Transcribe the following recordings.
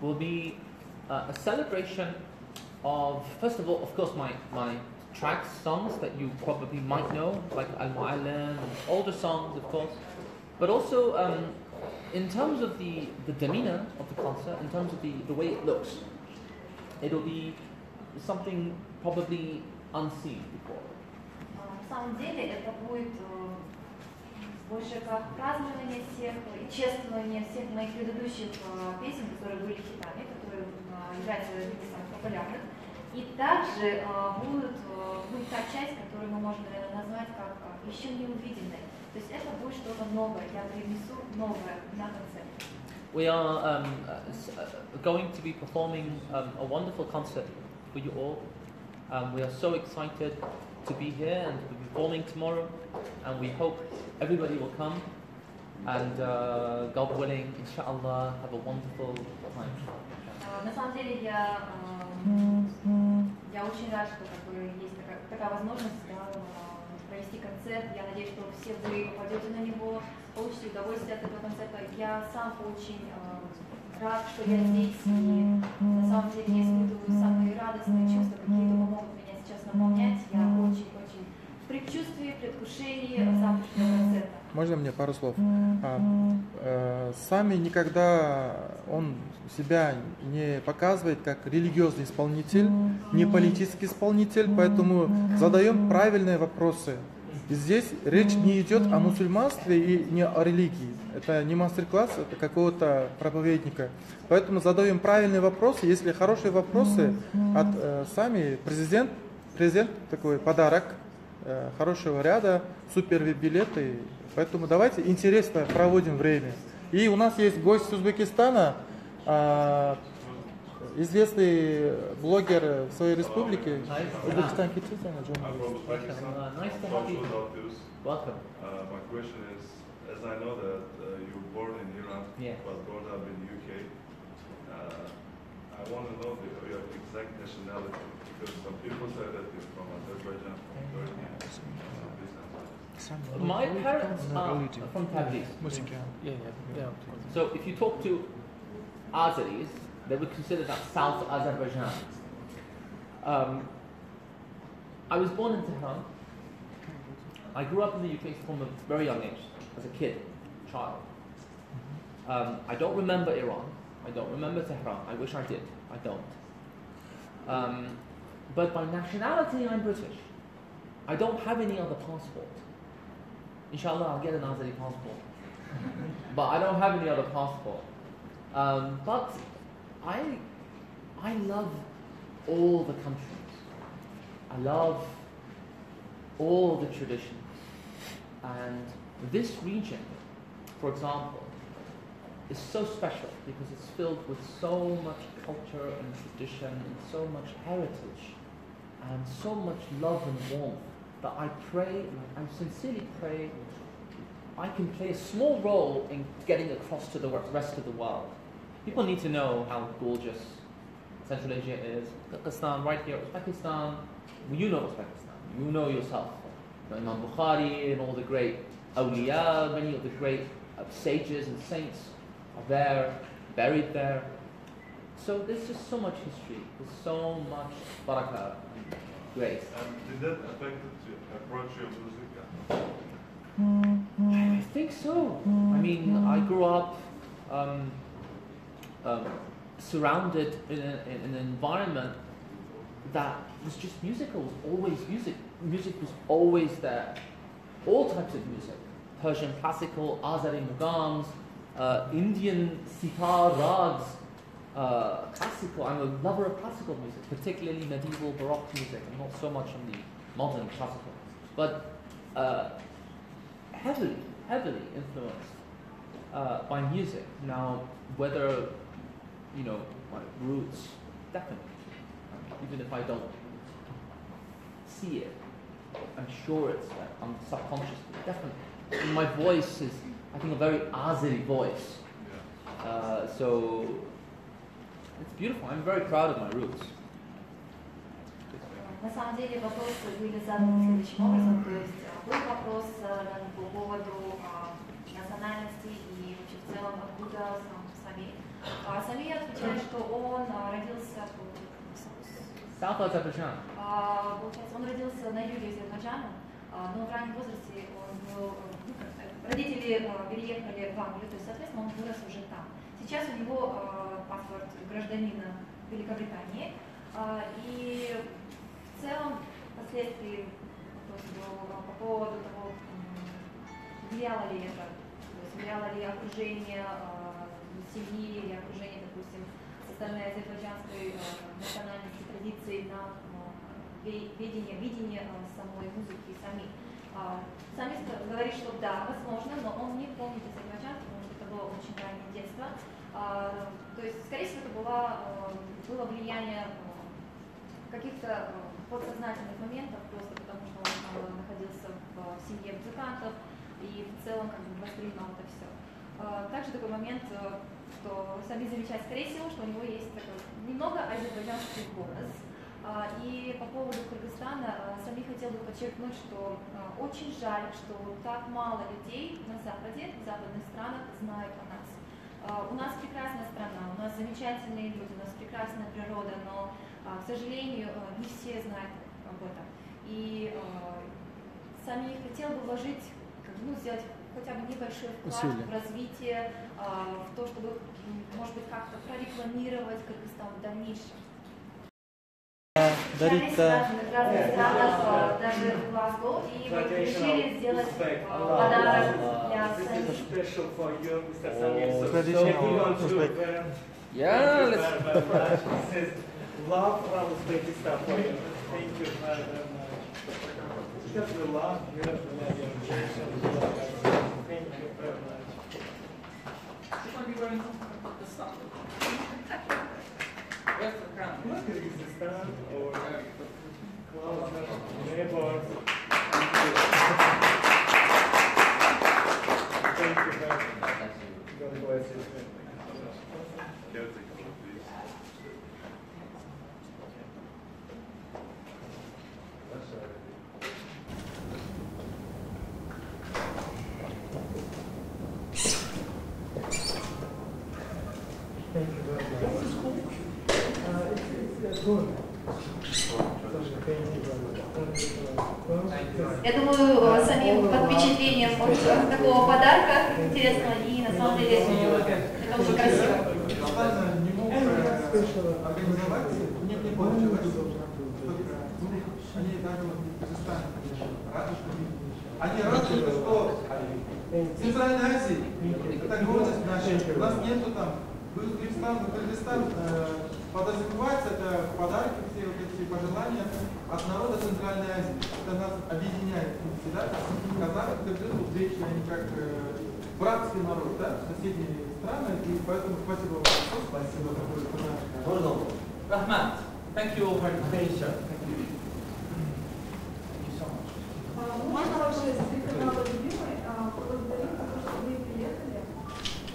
will be a celebration of, first of all, of course, my tracks, songs that you probably might know, like Al-Mu'allim, older songs, of course, but also in terms of the demeanor of the concert, in terms of the way it looks, it'll be something probably unseen before. На самом деле это будет больше как празднование всех и чествование всех моих предыдущих песен, которые были хитами, которые являются одними из самых популярных. И также будет та часть, которую мы можем, наверное, назвать как еще не увиденной. То есть это будет что-то новое, я принесу новое на концерт. We are going to be performing a wonderful concert for you all. We are so excited to be here and to be performing tomorrow, and we hope everybody will come and God willing, inshallah, have a wonderful time. На самом деле я очень рад, что есть такая возможность провести концерт. Я надеюсь, что все вы попадете на него, получите удовольствие от этого концерта. Я сам очень рад, что я здесь, и на самом деле я испытываю самые радостные чувства, какие только могут меня сейчас наполнять. Я очень-очень в предчувствии, предвкушении завтрашнего концерта. Можно мне пару слов? Сами никогда он себя не показывает как религиозный исполнитель, не политический исполнитель, поэтому задаем правильные вопросы. И здесь речь не идет о мусульманстве и не о религии. Это не мастер-класс, это какого-то проповедника. Поэтому задаем правильные вопросы. Если хорошие вопросы от сами президент такой подарок хорошего ряда, супер билеты. Поэтому давайте интересно проводим время. И у нас есть гость из Узбекистана, известный блогер в своей республике. Узбекистан китайский. Nice to have you. Welcome. My question is, as I know that you were born in Iran, but brought up in UK, I want to know your exact nationality, because some people say that you're from Azerbaijan, from Turkey. My parents are from Tabriz. So if you talk to Azeris, they would consider that South Azerbaijan. I was born in Tehran. I grew up in the UK from a very young age, as a kid, child. I don't remember Iran. I don't remember Tehran. I wish I did. I don't. But by nationality, I'm British. I don't have any other passport. Inshallah, I'll get an Azeri passport. But I don't have any other passport. But I love all the countries. I love all the traditions. And this region, for example, is so special because it's filled with so much culture and tradition and so much heritage and so much love and warmth that I pray, I sincerely pray, I can play a small role in getting across to the rest of the world. People need to know how gorgeous Central Asia is. Pakistan, right here, Uzbekistan. You know Uzbekistan. You know yourself. You know Imam Bukhari and all the great awliya, many of the great sages and saints are there, buried there. So there's just so much history. There's so much barakah and grace. Did that affect your approach your music? I think so. I mean, I grew up surrounded in an environment that was just musical. It was always music. Music was always there. All types of music. Persian classical, Azeri mughams, Indian sitar, rags, classical. I'm a lover of classical music, particularly medieval Baroque music. I'm not so much on the modern classical. But heavily influenced by music. Now, whether, you know, my roots, definitely. Even if I don't see it, I'm sure it's subconsciously, definitely. And my voice is, I think, a very Azeri voice. So, it's beautiful. I'm very proud of my roots. На самом деле вопросы были заданы следующим образом, то есть был вопрос по поводу национальности и вообще в целом откуда сами Сами отвечает, что он родился South Azerbaijan. Получается, он родился на юге Азербайджана, но в раннем возрасте родители переехали в Англию, то есть, соответственно, он вырос уже там. Сейчас у него паспорт гражданина Великобритании, и в целом впоследствии по поводу того, влияло ли это, то есть влияло ли окружение семьи или окружение, допустим, со стороны азербайджанской национальности, традиции на видение самой музыки Сами. Сами говорит, что да, возможно, но он не помнит Азербайджан, потому что это было очень раннее детство. То есть, скорее всего, это было влияние каких-то подсознательных моментов, просто потому что он находился в семье музыкантов и в целом как бы воспринимал это все. Также такой момент, что Сами замечает, скорее всего, что у него есть такой немного азербайджанский голос. И по поводу Кыргызстана Сами хотел бы подчеркнуть, что очень жаль, что так мало людей на Западе, в западных странах знают о нас. У нас прекрасная страна, у нас замечательные люди, у нас прекрасная природа, но, к сожалению, не все знают об этом. И Сами хотел бы вложить, сделать хотя бы небольшой вклад в развитие, в то, чтобы, может быть, как-то прорекламировать Кыргызстан в дальнейшем. Дарить разных странах, даже в Глазго, и мы решили сделать подарок для Сами. Yeah, let's. Love from Uzbekistan for you. Thank you very much. Because we love you, thank you very much. You're going to be wearing something about the sun. Where's the crown? Kyrgyzstan or close neighbors. Thank you very much. God bless you. Я думаю, Сами под впечатлением от такого подарка интересного, и на самом деле это уже красиво. Не могут организовать, не получилось. Они даже в Кыргызстане рады, что они рады, что в Центральной Азии это гордость наша. У нас нету там. Кыргызстан подразумевается, это подарки, все вот эти пожелания от народа Центральной Азии. Это нас объединяет всегда. Казахи, кыргызы, узбеки, они как братский народ, да, соседние страны. И поэтому спасибо вам большое. Спасибо такое. Rahman, thank you all very much. Thank you. Thank you so much. Можно ваше канал любимый, поблагодарить за то, что вы приехали.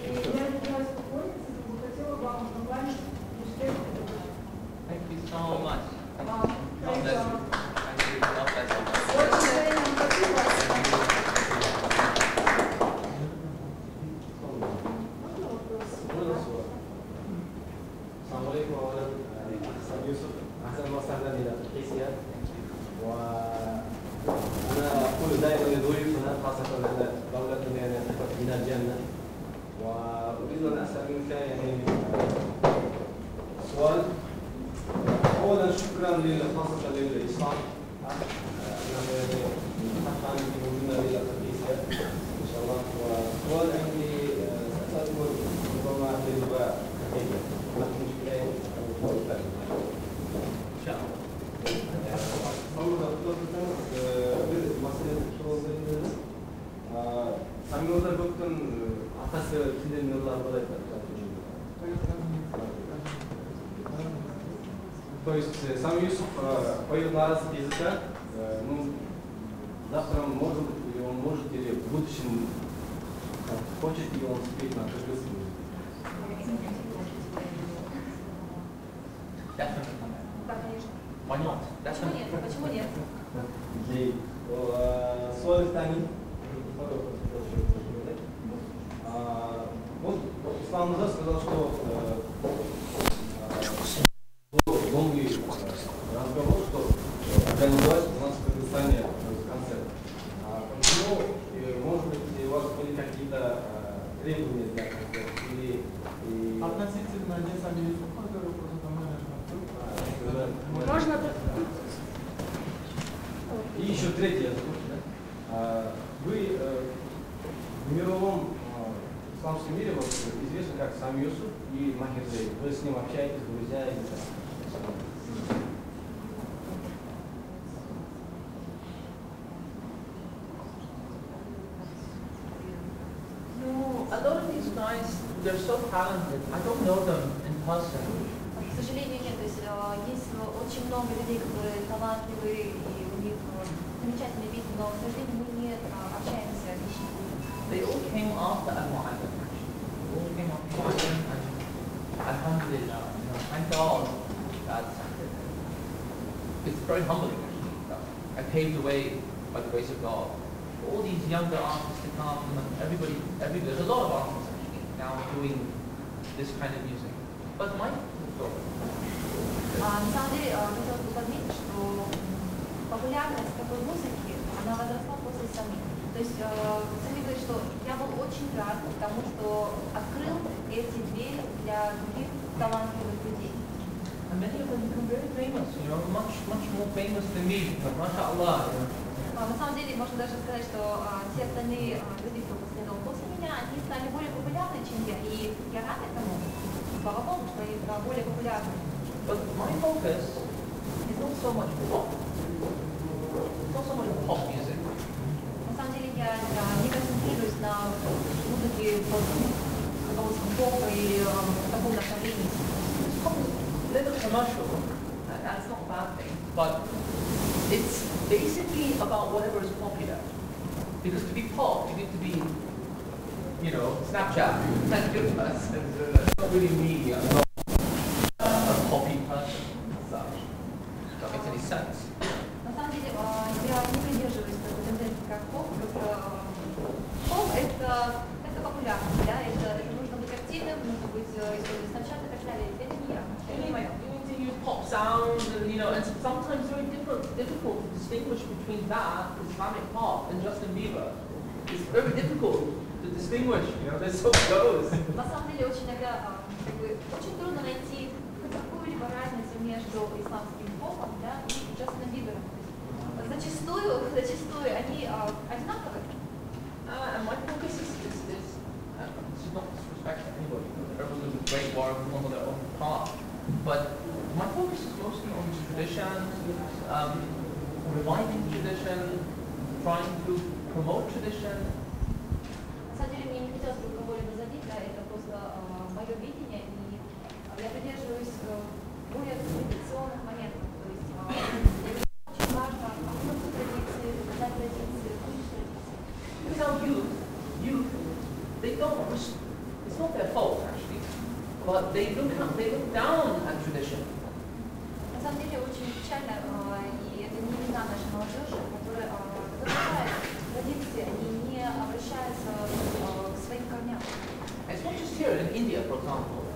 И я являюсь поклонницей, но хотела вам в онлайне Бишкекте. Thank you so much. God bless you. Thank you. God bless you. Очень спасибо. Можно вопрос? السلام عليكم. أولا سامي يوسف، أهلا وسهلا إلى تركيا. وأنا أقول دائما لضيوفنا خاصة دولتنا يعني من الجنة. وأريد أن أسأل منك يعني سؤال. أولا شكرا خاصة للإسلام. حتى أنتم إلى تركيا إن شاء الله. وسؤال عندي سأذكر ربما في اللغة التركية. Самиоза көптің атасы кинден нұрлар болады. То есть Сами Юсуф поет на разных языках. Ну, завтра может быть, или он может, или в будущем хочет ли он спеть на кыргызском языке. Да, конечно. Why not? Почему нет? Почему нет? Соль Тани. Вот ислам сказал, что долгий разговор, что организовать у нас в Кыргызстане концерт. Почему, может быть, у вас были какие-то требования для концерта? Относительно не Сами Юсуфа, который просто менеджмент. Можно... И еще третье. Вы в мировом исламском мире известны как Сами Юсуф и Махерзей. Вы с ним общаетесь, друзья или как? No, a lot of these guys, they're so talented. I don't know them in person. К сожалению, нет. То есть есть очень много людей, которые талантливые, и у них замечательные песни, но, к сожалению, мы не общаемся лично. They all came after Al-Mu'allim, actually. They all came after Al-Mu'allim, and Alhamdulillah, thank God that it's very humbling, actually. I paved the way by the grace of God. All these younger artists to come, and there's a lot of artists actually now doing this kind of music. But my story. На самом деле, хотелось бы подметить, что популярность такой музыки, она возросла после Сами. То есть Сами говорит, что я был очень рад тому, что открыл эти двери для других талантливых людей. And many of them become very famous, much more famous than me, but mashallah. На самом деле, можно даже сказать, что все остальные люди, кто последовал после меня, они стали более популярны, чем я. И я рад этому. Слава Богу, что они более популярны. But my focus is not so much pop. It's not so much pop music. На самом деле, я не концентрируюсь на музыке попа или таком направлении. Pop is a little commercial, and that's not a bad thing. But it's basically about whatever is popular. Because to be pop, you need to be, Snapchat. That's a good person. That's not really me. I'm not a poppy person as such. That makes any sense. На самом деле, я не придерживаюсь такой тенденции, как поп. Поп это популярность, да? Это нужно быть активным, нужно быть использовать Snapchat и так далее. Это не я. Это не мое. You need to use pop sounds, and sometimes very difficult to distinguish between that, Islamic pop, and Justin Bieber. It's very difficult to distinguish, they're so close. На самом деле, очень иногда очень трудно найти какую-либо разницу между исламским попом, да, и Джастином Бибером. Зачастую они одинаковые. And my focus is not disrespect to anybody. Everyone does a great work on their own path. But my focus is mostly on tradition, reviving tradition, trying to promote tradition. На самом деле, мне не хотелось бы кого-либо задеть, да, это просто мое видение, и я придерживаюсь более традиционных моментов. То есть для меня очень важно обсуждать традиции, показать традиции, учить традиции. Because our youth, they don't, it's not their fault actually, but they look down at tradition. На самом деле очень печально, и это не вина нашей молодежи, которая забывает традиции, они не обращаются к своим корням. It's not just here in India, for example.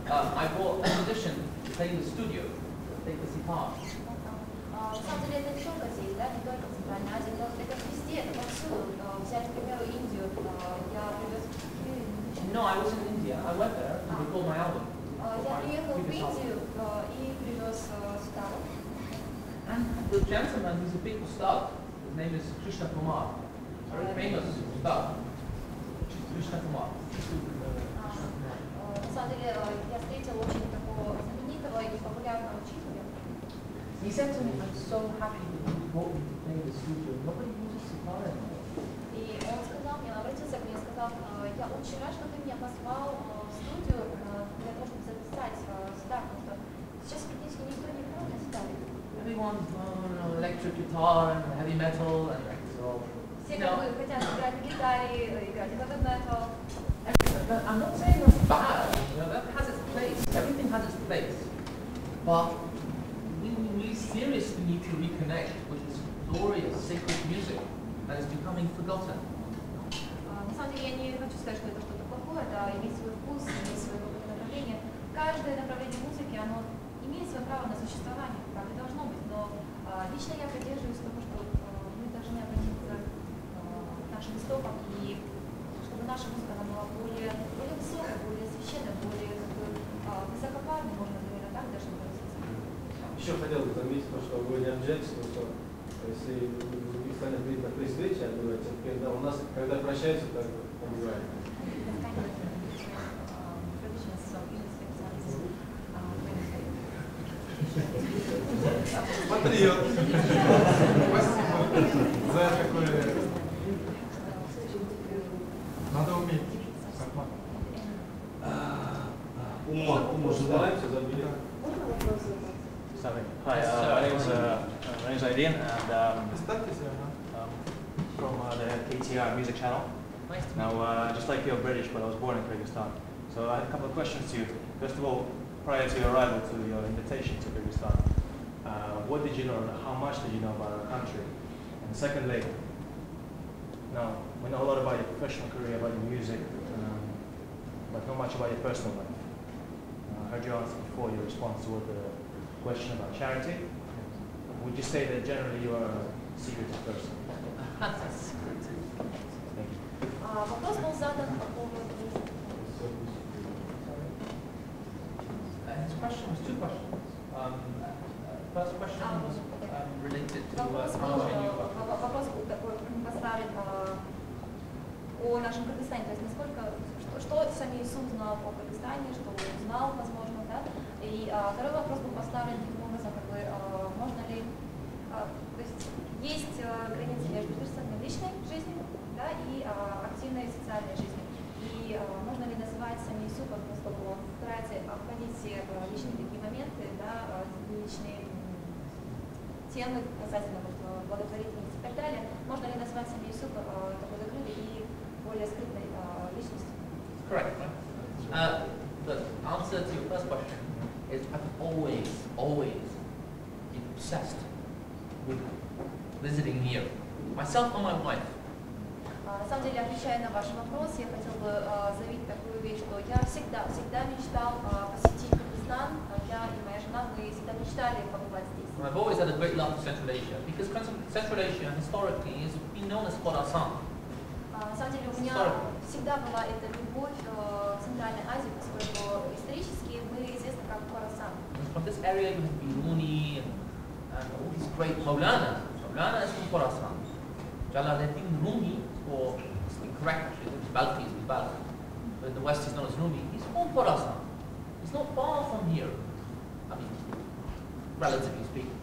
I bought a musician to play in the studio, to play the sitar. На самом деле это не только здесь, да, не только в Центральной Азии, это везде, это повсюду. Взять, к примеру, Индию, я привез... No, I was in India. I went there to record my album. Я приехал в Индию и привез ситару. And the gentleman, he's a big star. His name is Krishna Kumar. Very famous star. Krishna Kumar. На самом деле, я встретил очень такого знаменитого и популярного учителя. He said to me, I'm so happy that you brought me to play in the studio. Nobody uses sitar anymore. И он сказал мне, он обратился ко мне и сказал, я очень рад, что ты меня позвал в студию для того, чтобы записать ситар, потому что сейчас практически никто не играл на ситаре. Everyone's electric guitar and heavy metal and so. Все хотят играть на гитаре, играть на heavy metal. I'm not saying that's bad. That has its place. Everything has its place. But we seriously need to reconnect with this glorious sacred music that is becoming forgotten. На самом деле я не хочу сказать, что это что-то плохое. это иметь свой вкус, иметь свое какое-то направление. Каждое направление музыки, оно имеет свое право на существование, так и должно быть. Но лично я придерживаюсь того, что мы должны обратиться к нашим истокам, и чтобы наша музыка она была более высокая, более священная, более высокопарной, можно, наверное, так даже выразиться. Еще хотел бы заметить, что вы не обижаетесь, потому что если в Узбекистане принято при встрече отбивать, когда у нас, когда прощаются, так обзывают. Патриот. Спасибо за такое. Надо уметь. Ума желаете забили? Sorry. Hi, my name is Aydin, and from the KTR music channel. Nice to meet Now, just like you're British, but I was born in Kyrgyzstan. So I had a couple of questions to you. First of all, prior to your arrival to your invitation to Kyrgyzstan, what did you know, how much did you know about our country? And secondly, now, we know a lot about your professional career, about your music, but not much about your personal life. I heard you answer before your response toward the question about charity. Would you say that generally you are a secretive person? Thank you. Вопрос был задан по поводу... His question was two questions. First question was related to Вопрос был такой поставлен о нашем Кыргызстане, то есть насколько, что Сами Юсуф знал о Кыргызстане, что он знал, возможно, да. И второй вопрос был поставлен таким образом, как бы, можно ли, то есть граница между персональной личной жизнью, да, и активной социальной жизнью. И можно ли называть Сами Юсуфа, поскольку он старается обходить все личные такие моменты, да, личные темы касательно благотворительности и так далее, можно ли назвать Сами Юсуфа такой закрытой и более скрытной личностью? Correct. The answer to your first question is I've always been obsessed with visiting here, myself and my wife. На самом деле, отвечая на ваш вопрос, я хотел бы заявить такую вещь, что я всегда мечтал посетить Кыргызстан. Я и моя жена, мы всегда мечтали побывать здесь. I've always had a great love for Central Asia because Central Asia historically has been known as Khorasan. На самом деле, у меня всегда была эта любовь к Центральной Азии, поскольку исторически мы известны как Khorasan. From this area you have Biruni and all these great Maulana. Maulana is from Khorasan. Jalaluddin Rumi, or it's incorrect actually, it's Balkhi, is Balkh. But in the West he's known as Rumi. He's from Khorasan. He's not far from here. I mean, relatively speaking.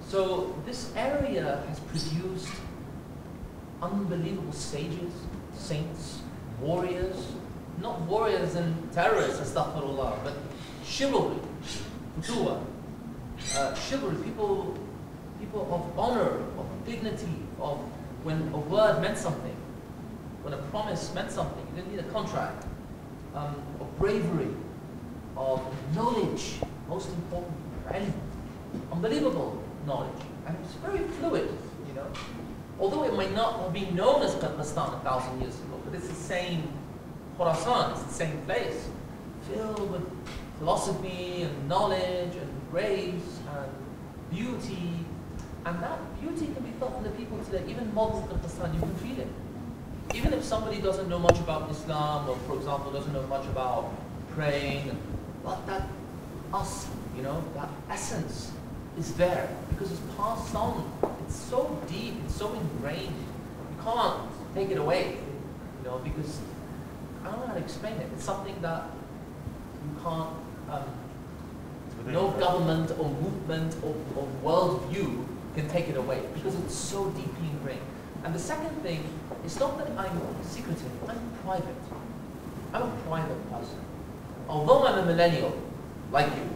So this area has produced unbelievable sages, saints, warriors, not warriors and terrorists, astaghfirullah, but chivalry, futuwa, chivalry, people of honor, of dignity, of when a word meant something, when a promise meant something, you didn't need a contract, of bravery, of knowledge, most important, unbelievable knowledge, and it's very fluid, you know. Although it might not have been known as Kyrgyzstan 1,000 years ago, but it's the same Khorasan, it's the same place, filled with philosophy and knowledge and grace and beauty. And that beauty can be felt in the people today. Even modern Kyrgyzstan, you can feel it. Even if somebody doesn't know much about Islam, or for example, doesn't know much about praying, but that us, you know, that essence is there because it's passed on. It's so deep, it's so ingrained. You can't take it away, you know, because I don't know how to explain it. It's something that you can't, no government or movement or world view can take it away because it's so deeply ingrained. And the second thing, it's not that I'm secretive, I'm private. I'm a private person. Although I'm a millennial, like you,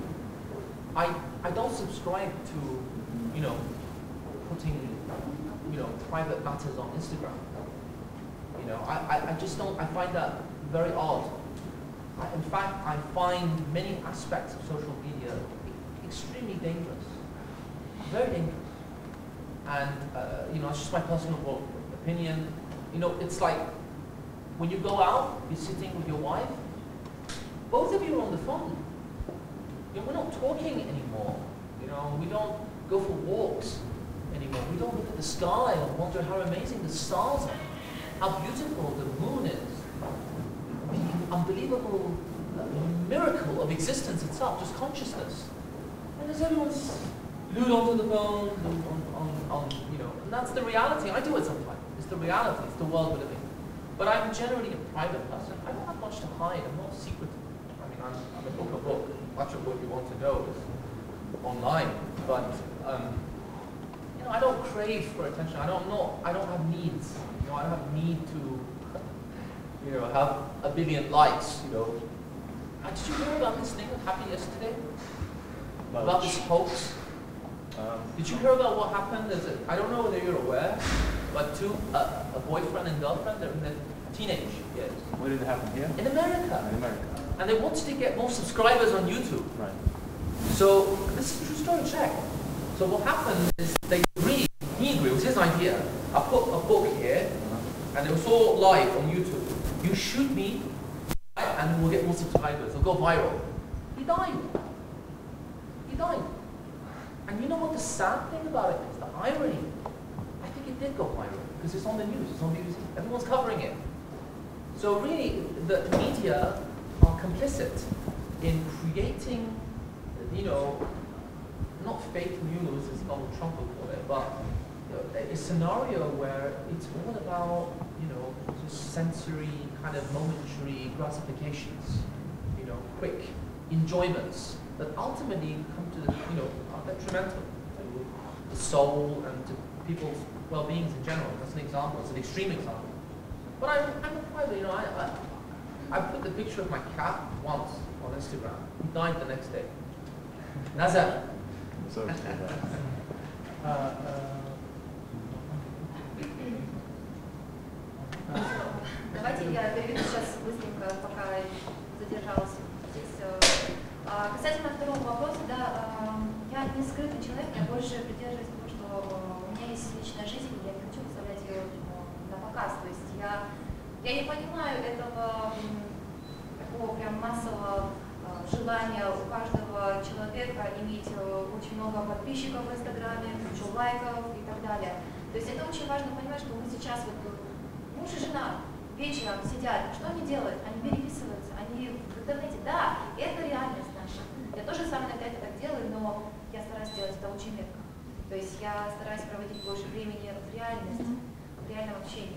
I don't subscribe to, you know, putting, you know, private matters on Instagram. You know, I just don't, I find that very odd. In fact, I find many aspects of social media extremely dangerous, very dangerous. And, you know, it's just my personal opinion. You know, it's like When you go out, you're sitting with your wife, both of you are on the phone. You know, we're not talking anymore. You know, we don't go for walks anymore. We don't look at the sky and wonder how amazing the stars are, how beautiful the moon is, the unbelievable miracle of existence itself, just consciousness. And as everyone's glued onto the phone, you know, and that's the reality. I do it sometimes. It's the reality. It's the world we're living in. But I'm generally a private person. I don't have much to hide. I'm not secretive. I mean, I'm a book. Much of what you want to know is online. But you know, I don't crave for attention. I don't have needs. You know, I don't have need to, you know, have a billion likes. You know. Did you hear about this thing that happened yesterday? About this hoax? Did you hear about what happened? I don't know whether you're aware, but a boyfriend and girlfriend, they're in their teenage years. Where did it happen here? In America. In America. And they wanted to get more subscribers on YouTube. Right. So, this is a true story, check. So what happened is he agreed, it was his idea. I put a book here, and it was all live on YouTube. You shoot me, and we'll get more subscribers. It'll go viral. He died. He died. And you know what the sad thing about it is? The irony. I think it did go viral because it's on the news, it's on BBC. Everyone's covering it. So really, the media are complicit in creating, you know, not fake news as Donald Trump would call it, but you know, a scenario where it's all about, you know, just sensory kind of momentary gratifications, you know, quick enjoyments that ultimately come to, you know, are detrimental to the soul and to people's well-beings in general. That's an example. It's an extreme example. But I'm a private. You know, I put the picture of my cat once on Instagram. He died the next day. Nazar. Давайте я переведу сейчас быстренько, пока задержалась здесь. Касательно второго вопроса, да, я не скрытый человек, я больше придерживаюсь того, что у меня есть личная жизнь, я не хочу выставлять ее на показ. То есть я не понимаю этого такого прям массового желания у каждого человека иметь очень много подписчиков в Инстаграме, кучу лайков и так далее. То есть это очень важно понимать, что мы сейчас вот муж и жена вечером сидят, что они делают? Они переписываются, они в интернете. Да, это реальность наша. Я тоже сама иногда это так делаю, но я стараюсь делать это очень редко. То есть я стараюсь проводить больше времени в реальности, в реальном общении.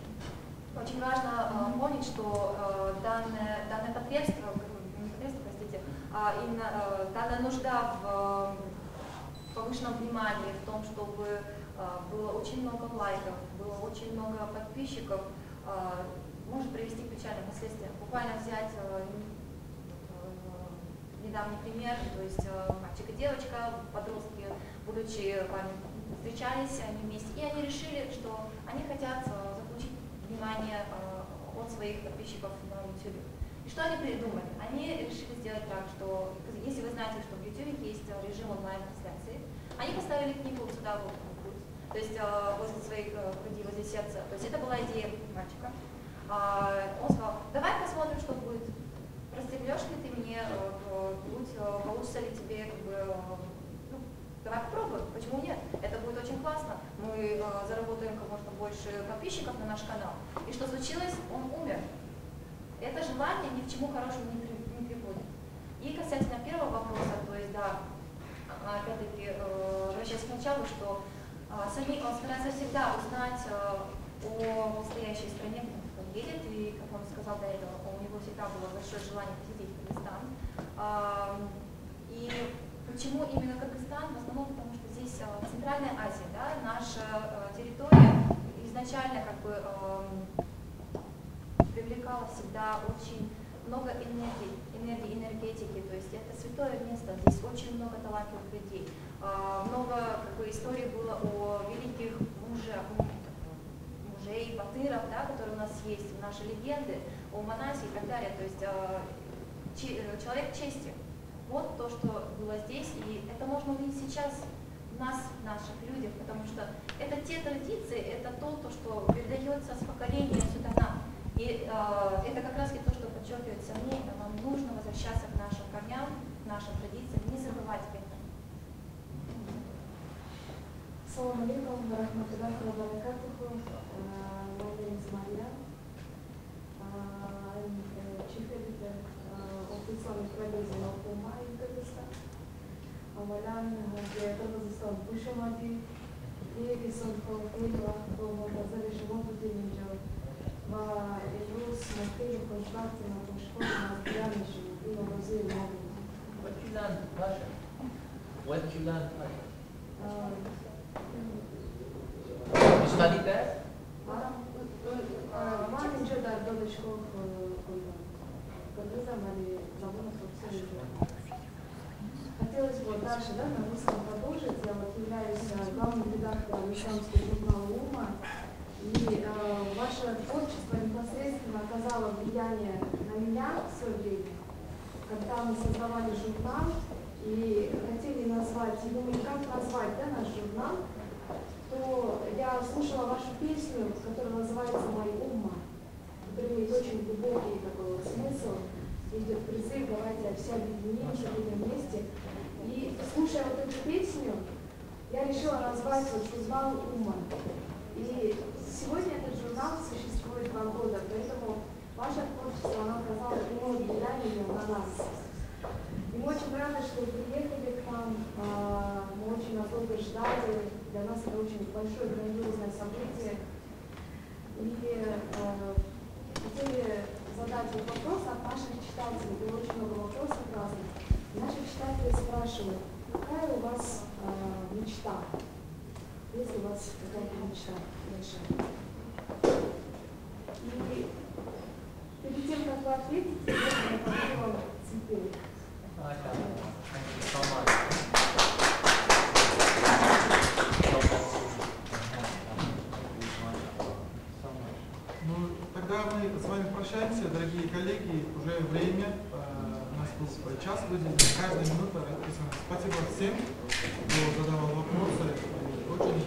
Очень важно помнить, что данное потребство, именно данная нужда в повышенном внимании, в том, чтобы было очень много лайков, было очень много подписчиков, может привести к печальным последствиям. Буквально взять недавний пример, то есть мальчик и девочка, подростки, будучи встречались они вместе, и они решили, что они хотят заполучить внимание от своих подписчиков на YouTube. И что они придумали? Они решили сделать так, что, если вы знаете, что в YouTube есть режим онлайн-трансляции, они поставили книгу сюда в грудь, то есть возле своей груди, возле сердца. То есть это была идея мальчика. Он сказал, давай посмотрим, что будет. Прострелешь ли ты мне грудь, получится ли тебе, как бы, ну, давай попробуем, почему нет? Это будет очень классно. Мы заработаем как можно больше подписчиков на наш канал. И что случилось? Он умер. Это желание ни к чему хорошему не приводит. И касательно первого вопроса, то есть, да, опять-таки, возвращаясь к началу, что Сами, он старается всегда узнать о настоящей стране, куда он едет, и, как он сказал до этого, у него всегда было большое желание посетить Кыргызстан. И почему именно Кыргызстан? В основном потому, что здесь Центральная Азия, да, наша территория изначально как бы привлекала всегда очень много энергии, энергетики, то есть это святое место, здесь очень много талантливых людей. Много как бы, историй было о великих мужей, батыров, да, которые у нас есть, наши легенды, о Манасе и так далее, то есть человек чести. Вот то, что было здесь, и это можно увидеть сейчас в нас, в наших людях, потому что это те традиции, это то, что передается с поколения сюда нам. И это как раз то, что подчеркивается мне, нам нужно возвращаться к нашим корням, к нашим традициям, не забывать об этом. Салам алейкум, рахматуллахи ва баракатуху. My name is Maria. I'm chief editor of Islamic magazine of Ummah in Kyrgyzstan. أولاً Kyrgyzstan بشمالي يجلسون فوقيها ومنتظر شموت الدنيا ويروس مكتوب контрактنا وشكرنا برامج إلى وزير المال. When did you learn Persian? When did you learn Persian? You studied there? Мама ничего до школы Кыргыза, мали забыла, что все уже. Хотелось бы дальше, да, на русском продолжить. Я вот являюсь главным редактором исламского журнала «Умма». И ваше творчество непосредственно оказало влияние на меня в свое время, когда мы создавали журнал и хотели назвать, и думали, как назвать, да, наш журнал, то я слушала вашу песню, которая называется «Мой умма», которая имеет очень глубокий такой вот смысл. Идет призыв, давайте все объединимся, будем вместе. И слушая вот эту песню, я решила назвать вот журнал «Умма». И сегодня этот журнал существует 2 года, поэтому ваше творчество, оно оказало прямое влияние на нас. И мы очень рады, что вы приехали к нам, мы очень нас долго ждали, для нас это очень большое грандиозное событие. И хотели задать вот вопрос от наших читателей, было очень много вопросов разных. Наши читатели спрашивают, какая у вас мечта? Есть ли у вас какая-то мечта большая? И перед тем, как вы ответите, я покажу вам цветы. Ну, тогда мы с вами прощаемся, дорогие коллеги, уже время, у нас был свой час выделен, каждая минута расписана. Спасибо всем, кто задавал вопросы, очень